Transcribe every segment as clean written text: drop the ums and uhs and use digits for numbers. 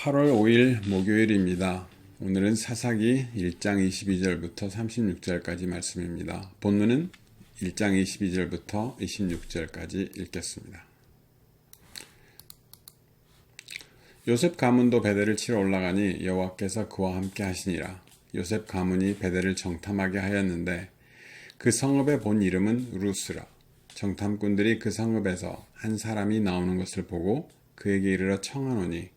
8월 5일 목요일입니다. 오늘은 사사기 1장 22절부터 36절까지 말씀입니다. 본문은 1장 22절부터 26절까지 읽겠습니다. 요셉 가문도 베델을 치러 올라가니 여호와께서 그와 함께 하시니라. 요셉 가문이 베델을 정탐하게 하였는데 그 성읍의 본 이름은 루스라. 정탐꾼들이 그 성읍에서 한 사람이 나오는 것을 보고 그에게 이르러 청하노니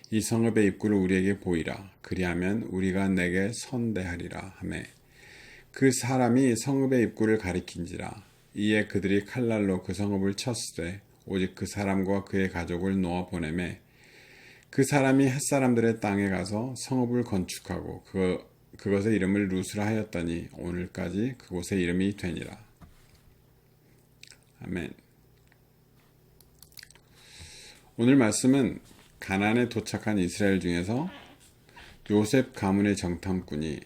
이 성읍의 입구를 우리에게 보이라. 그리하면 우리가 내게 선대하리라 하매 그 사람이 성읍의 입구를 가리킨지라. 이에 그들이 칼날로 그 성읍을 쳤으되 오직 그 사람과 그의 가족을 놓아 보내매 그 사람이 햇사람들의 땅에 가서 성읍을 건축하고 그것의 이름을 루스라 하였더니 오늘까지 그곳의 이름이 되니라. 아멘. 오늘 말씀은 가나안에 도착한 이스라엘 중에서 요셉 가문의 정탐꾼이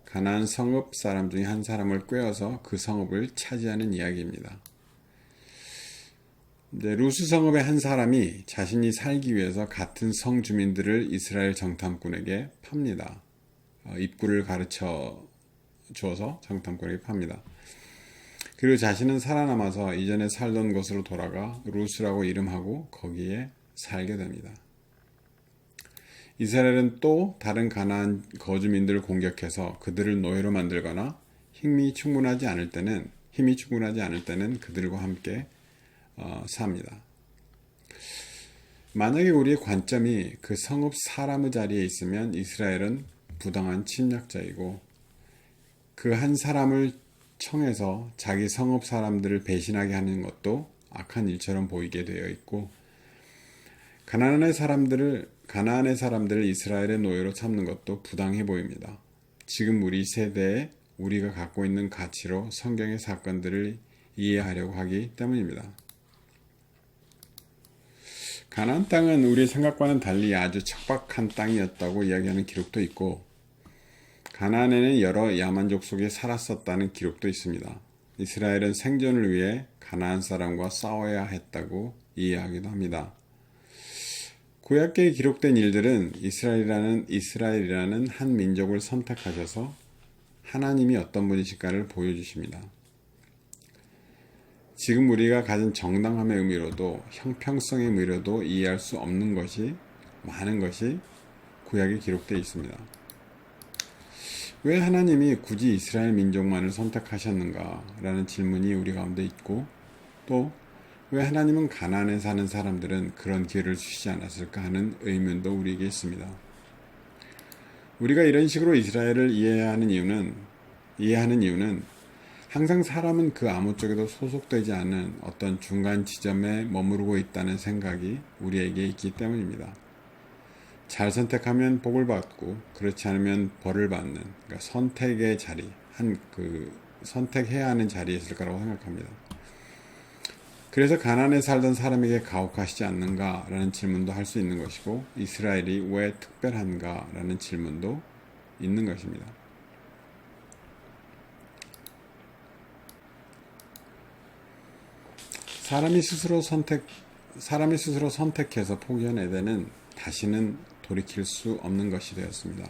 가나안 성읍 사람 중에 한 사람을 꿰어서 그 성읍을 차지하는 이야기입니다. 루스 성읍의 한 사람이 자신이 살기 위해서 같은 성 주민들을 이스라엘 정탐꾼에게 팝니다. 입구를 가르쳐 주어서 정탐꾼에게 팝니다. 그리고 자신은 살아남아서 이전에 살던 곳으로 돌아가 루스라고 이름하고 거기에 살게 됩니다. 이스라엘은 또 다른 가나안 거주민들을 공격해서 그들을 노예로 만들거나 힘이 충분하지 않을 때는 그들과 함께 삽니다. 만약에 우리의 관점이 그 성읍 사람의 자리에 있으면 이스라엘은 부당한 침략자이고 그 한 사람을 청해서 자기 성읍 사람들을 배신하게 하는 것도 악한 일처럼 보이게 되어 있고 가나안의 사람들을 이스라엘의 노예로 삼는 것도 부당해 보입니다. 지금 우리 세대에 우리가 갖고 있는 가치로 성경의 사건들을 이해하려고 하기 때문입니다. 가나안 땅은 우리 생각과는 달리 아주 척박한 땅이었다고 이야기하는 기록도 있고 가나안에는 여러 야만족 속에 살았었다는 기록도 있습니다. 이스라엘은 생존을 위해 가나안 사람과 싸워야 했다고 이해하기도 합니다. 구약계에 기록된 일들은 이스라엘이라는 한 민족을 선택하셔서 하나님이 어떤 분이실까를 보여주십니다. 지금 우리가 가진 정당함의 의미로도 형평성의 의미로도 이해할 수 없는 것이 많은 것이 구약에 기록되어 있습니다. 왜 하나님이 굳이 이스라엘 민족만을 선택하셨는가 라는 질문이 우리 가운데 있고 또 왜 하나님은 가나안에 사는 사람들은 그런 기회를 주시지 않았을까 하는 의문도 우리에게 있습니다. 우리가 이런 식으로 이스라엘을 이해하는 이유는 항상 사람은 그 아무 쪽에도 소속되지 않은 어떤 중간 지점에 머무르고 있다는 생각이 우리에게 있기 때문입니다. 잘 선택하면 복을 받고 그렇지 않으면 벌을 받는 그러니까 선택의 자리, 선택해야 하는 자리에 있을 거라고 생각합니다. 그래서 가나안에 살던 사람에게 가혹하시지 않는가 라는 질문도 할 수 있는 것이고 이스라엘이 왜 특별한가 라는 질문도 있는 것입니다. 사람이 스스로 선택해서 포기한 에덴은 다시는 돌이킬 수 없는 것이 되었습니다.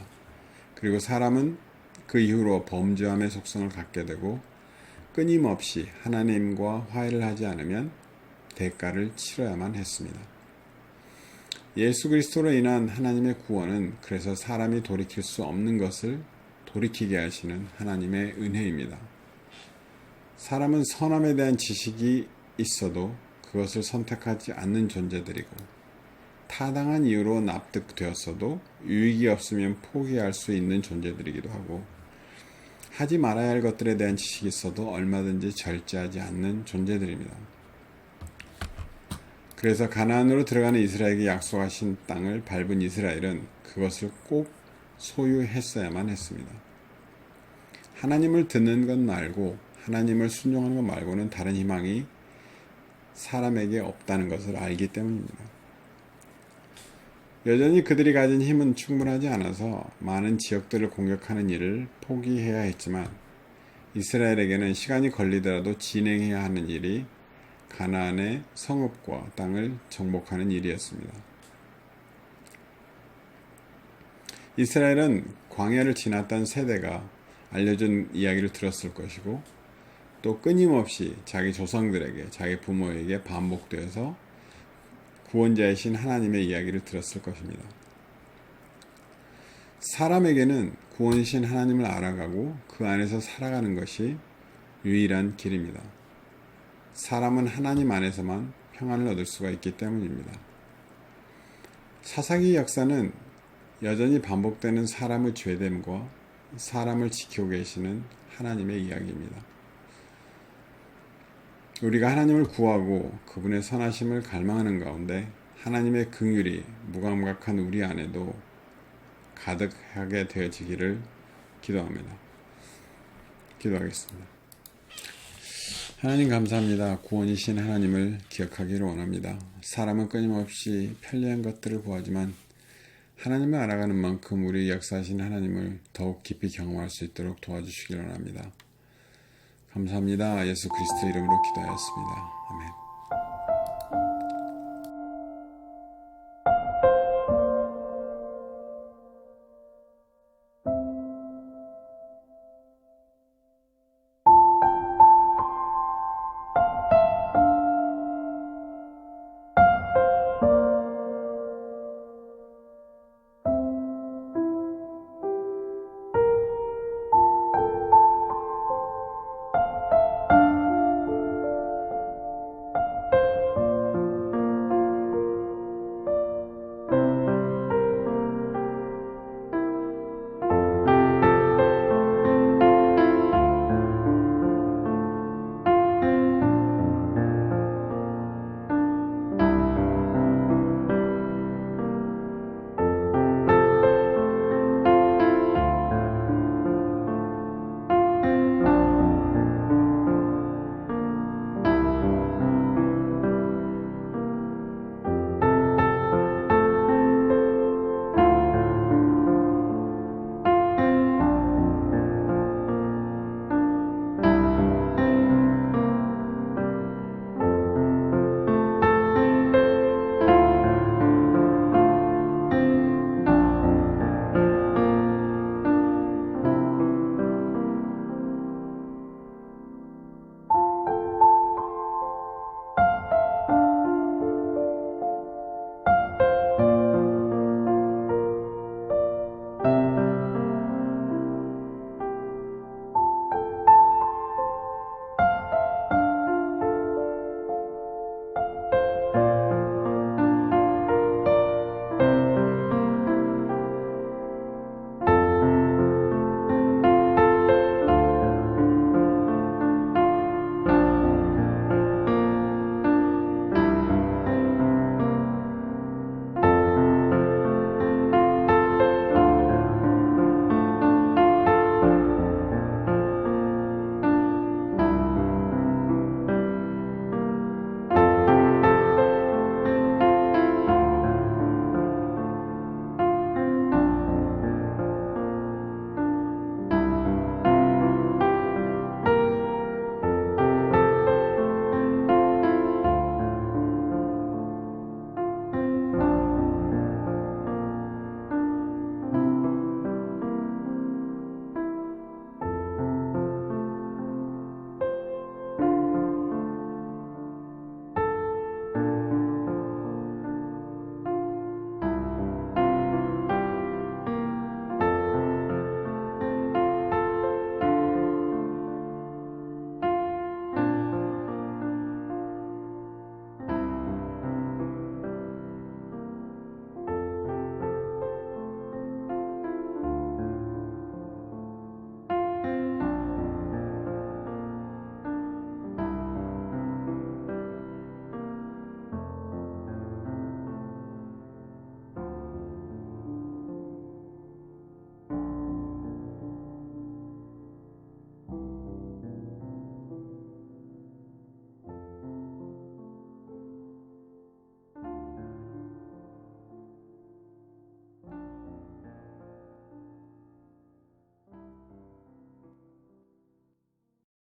그리고 사람은 그 이후로 범죄함의 속성을 갖게 되고 끊임없이 하나님과 화해를 하지 않으면 대가를 치러야만 했습니다. 예수 그리스도로 인한 하나님의 구원은 그래서 사람이 돌이킬 수 없는 것을 돌이키게 하시는 하나님의 은혜입니다. 사람은 선함에 대한 지식이 있어도 그것을 선택하지 않는 존재들이고 타당한 이유로 납득되었어도 유익이 없으면 포기할 수 있는 존재들이기도 하고 하지 말아야 할 것들에 대한 지식이 있어도 얼마든지 절제하지 않는 존재들입니다. 그래서 가나안으로 들어가는 이스라엘에게 약속하신 땅을 밟은 이스라엘은 그것을 꼭 소유했어야만 했습니다. 하나님을 듣는 것 말고 하나님을 순종하는 것 말고는 다른 희망이 사람에게 없다는 것을 알기 때문입니다. 여전히 그들이 가진 힘은 충분하지 않아서 많은 지역들을 공격하는 일을 포기해야 했지만 이스라엘에게는 시간이 걸리더라도 진행해야 하는 일이 가나안의 성읍과 땅을 정복하는 일이었습니다. 이스라엘은 광야를 지났던 세대가 알려준 이야기를 들었을 것이고 또 끊임없이 자기 조상들에게 자기 부모에게 반복되어서 구원자이신 하나님의 이야기를 들었을 것입니다. 사람에게는 구원이신 하나님을 알아가고 그 안에서 살아가는 것이 유일한 길입니다. 사람은 하나님 안에서만 평안을 얻을 수가 있기 때문입니다. 사사기 역사는 여전히 반복되는 사람의 죄됨과 사람을 지키고 계시는 하나님의 이야기입니다. 우리가 하나님을 구하고 그분의 선하심을 갈망하는 가운데 하나님의 긍휼이 무감각한 우리 안에도 가득하게 되어지기를 기도합니다. 기도하겠습니다. 하나님 감사합니다. 구원이신 하나님을 기억하기를 원합니다. 사람은 끊임없이 편리한 것들을 구하지만 하나님을 알아가는 만큼 우리 역사하신 하나님을 더욱 깊이 경험할 수 있도록 도와주시기를 원합니다. 감사합니다. 예수 그리스도 이름으로 기도하였습니다. 아멘.